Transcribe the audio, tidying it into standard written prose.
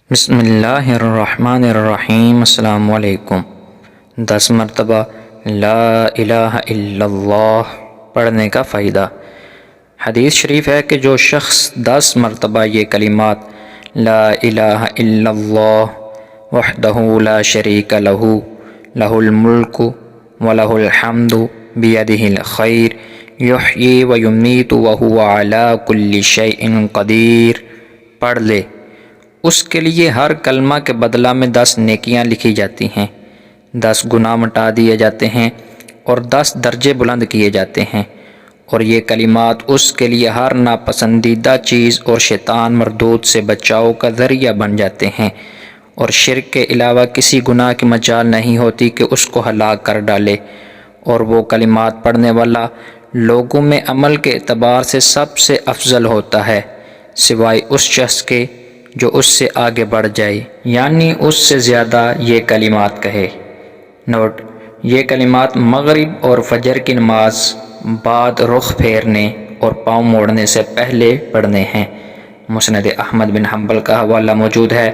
بسم اللہ الرحمن الرحیم۔ السلام علیکم۔ 10 مرتبہ لا الہ الا اللہ پڑھنے کا فائدہ۔ حدیث شریف ہے کہ جو شخص 10 مرتبہ یہ کلمات لا الہ الا اللہ وحدہ لا شریک لہ لہ الملک ولہ الحمد بیدہ الخیر یحیی ویمیت وہو علی کل شیء قدیر پڑھ لے، اس کے لیے ہر کلمہ کے بدلہ میں 10 نیکیاں لکھی جاتی ہیں، 10 گناہ مٹا دیے جاتے ہیں اور 10 درجے بلند کیے جاتے ہیں، اور یہ کلمات اس کے لیے ہر ناپسندیدہ چیز اور شیطان مردود سے بچاؤ کا ذریعہ بن جاتے ہیں، اور شرک کے علاوہ کسی گناہ کی مجال نہیں ہوتی کہ اس کو ہلاک کر ڈالے، اور وہ کلمات پڑھنے والا لوگوں میں عمل کے اعتبار سے سب سے افضل ہوتا ہے، سوائے اس شخص کے جو اس سے آگے بڑھ جائے، یعنی اس سے زیادہ یہ کلمات کہے۔ نوٹ: یہ کلمات مغرب اور فجر کی نماز بعد رخ پھیرنے اور پاؤں موڑنے سے پہلے پڑھنے ہیں۔ مسند احمد بن حنبل کا حوالہ موجود ہے۔